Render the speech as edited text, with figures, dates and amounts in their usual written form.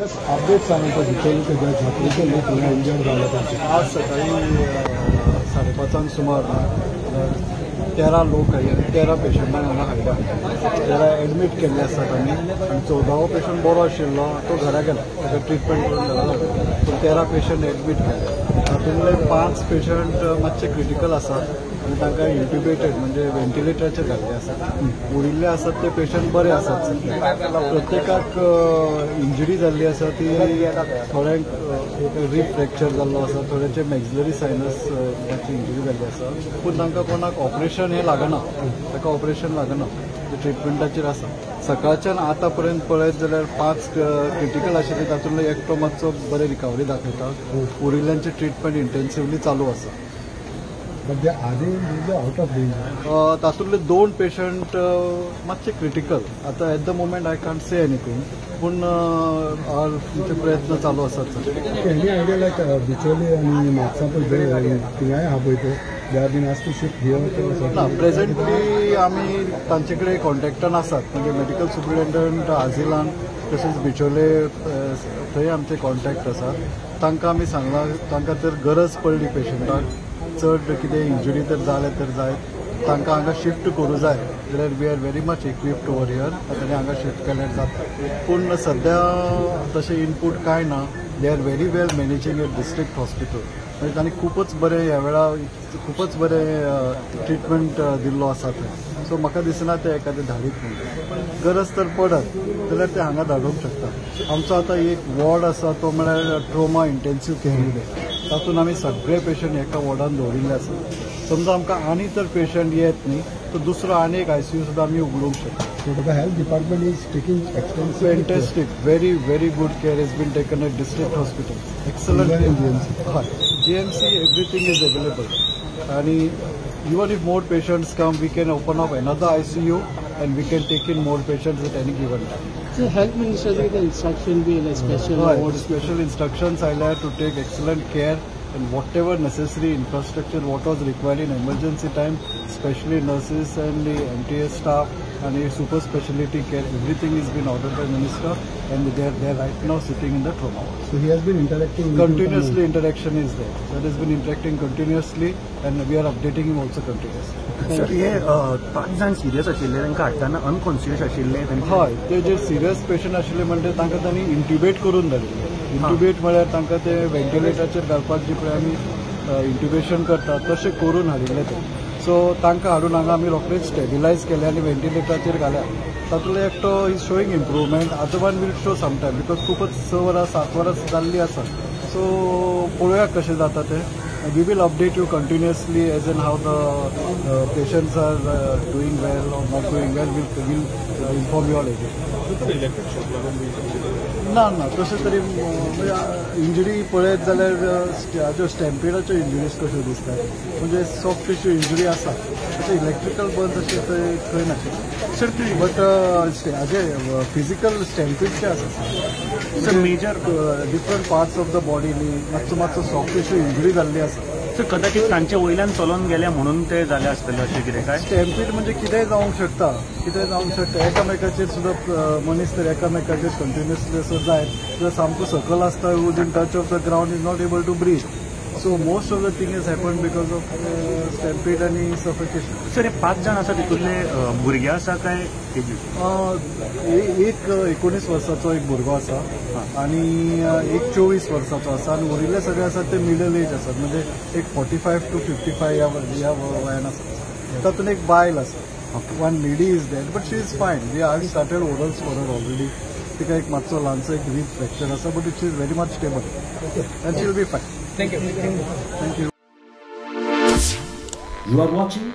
Update सांगता बिचोली त्याच्या छात्रीचे लोक इंजर्ड झाले. आज सकाळी 5:30 सुमार 13 लोक आहे आणि 13 पेशंटांक हांगा हाडला. 13 एडमीट केल्ले आसात आमी आनी 14वो पेशंट बरो आशिल्लो तो घरा गेला, ताका ट्रिटमेंट करून जाला. पूण 13 पेशंट एडमीट केले. तातूंतले 5 पेशंट मातशे क्रिटिकल आसात आनी तांकां इंट्युबेटेड म्हणजे व्हेंटिलेटराचेर घाल्ले आसात. उरिल्ले आसात ते पेशंट बरे आसात. प्रत्येकाक इंजरी जाल्ली आसा ती थोड्यांक रिब फ्रॅक्चर जाल्लो आसा, थोड्यांचे मॅक्सिलरी सायनस इंजरी जाल्ली आसा. पूण तांकां कोणाक ऑपरेशन हे लागना, ताका ऑपरेशन लागना, ट्रिटमेंटाचेर आसा. सकाळच्यान आतां पर्यंत पळयत जाल्यार 5 क्रिटिकल आशिल्ले, तातूंतलो एकटो मातसो बरे रिकवरी दाखयता. उरिल्ल्यांचे ट्रिटमेंट इंटेन्सिवली चालू आसा. आउट ऑफ डेंजर तातूंतले 2 पेशंट मातशे क्रिटिकल. आतां at the moment I can't say anything, पूण आमचे प्रयत्न चालू आसात. एनी आयडिया लायक बिचोली आनी म्हापसा पळय थिंगाय आहा पळय तो they are been asked to shift here. ना, प्रेझेंटली आमी तांचे कडेन कॉन्टॅक्टान आसात. म्हणजे मेडिकल सुपरिटेंडंट आझिलान तशेंच बिचोले थंय आमचे कॉन्टॅक्ट आसात. तांकां आमी सांगलां तांकां जर गरज पडली पेशंटाक चड कितें इंजुरी तर जाले तर जाय तांकां हांगा शिफ्ट करूं जाय जाल्यार we are very much equipped over here. तांणी हांगा शिफ्ट केल्यार जाता. पूण सद्या तशें इनपूट कांय ना. They are very well managing at district hospital. म्हणजे तांणी खूपच बरें ह्या वेळा खूपच बरें ट्रिटमेंट दिल्लो आसा थंय. सो म्हाका दिसना ते एखादें धाडीत म्हणून. गरज तर पडत जाल्यार ते हांगा धाडूंक शकता. आमचो आतां एक वॉर्ड आसा तो म्हळ्यार ट्रोमा इंटेन्सीव केअर युनिट. तातूंत आमी सगळे पेशंट एका वॉर्डान दवरिल्ले आसात. समजा आमकां आनी तर पेशंट येत न्ही तर दुसरो आनी एक ICU सुद्दां आमी उगडूंक शकता. So the health department is taking extensive fantastic, very good care has been taken at district hospital. Excellent. GMC everything is available. And even if more patients come, we can open up another ICU and we can take in more patients at any given time. So health minister the instruction be like special instructions I have to take excellent care and whatever necessary infrastructure what was required in emergency time, especially nurses and the MTS staff and the super specialty care, everything is been ordered by minister and they are right now sitting in the trauma ward. So he has been interacting continuously. Interaction is there. That has been interacting continuously and we are updating him also continuously. Sir हे 5 जाण serious आशिल्ले तांकां हाडटाना unconscious आशिल्ले. हय, ते जे serious patient आशिल्ले म्हणजे तांकां तांणी इंट्युबेट करून धाडिल्ले. इंट्युबेट म्हळ्यार तांकां ते व्हेंटिलेटराचेर घालपाक जे पळय आमी इंट्युबेशन करतात तशें करून हाडिल्ले ते. सो तांकां हाडून हांगा आमी रोखडेच स्टेबिलायज केले आनी व्हेंटिलेटराचेर घाल्या. तातूंतलो एकटो is showing improvement. Other one will show sometime because खूपच 6 वरां 7 वरां जाल्लीं आसा. सो पळोवया कशें जाता तें. We will update you continuously as in how the patients are doing well or not doing well. We'll inform you all again. ना तशें तरी इंजरी पळयत जाल्यार हाज्यो स्टॅम्पिडाच्यो इंजुरीज कश्यो दिसतात. म्हणजे सॉफ्ट टिश्यू इंजुरी आसा तशें इलेक्ट्रिकल बर्न्स अशें खंय नाशिल्लें. सर बट हाजे फिजिकल स्टॅम्पिडचे आसा. Sir major different parts of the body न्ही मातसो सॉफ्ट टिश्यू इंजुरी जाल्ली आसा. सर कदाचित तांचे वयल्यान चलोन गेले म्हणून ते जाले आसतले अशें कितें काय. स्टॅम्पीड म्हणजे कितेंय जावंक शकता, एकामेकाचेर सुद्दां मनीस तर एकामेकाचेर कंटिन्युअसली असो जायत जाल्यार सामको सकल आसता within touch of the ground is not able to breathe. So most of the thing is happen because of stampede आनी सफोकेशन. सर हे 5 जाण आसा तितूंतले भुरगे आसा काय एक 19 वर्साचो एक भुरगो आसा आनी एक 24 वर्साचो आसा आनी उरिल्ले सगळे आसात ते मिडल एज आसात. म्हणजे एक 45 to 55 ह्या वयान आसात. तातूंत एक बायल आसा. One lady is dead but she is fine. We are started orals for her already. तिका एक मातसो ल्हानसो एक रिब फ्रॅक्चर आसा but it is very much stable and she will be fine. Thank you. Thank you. You are watching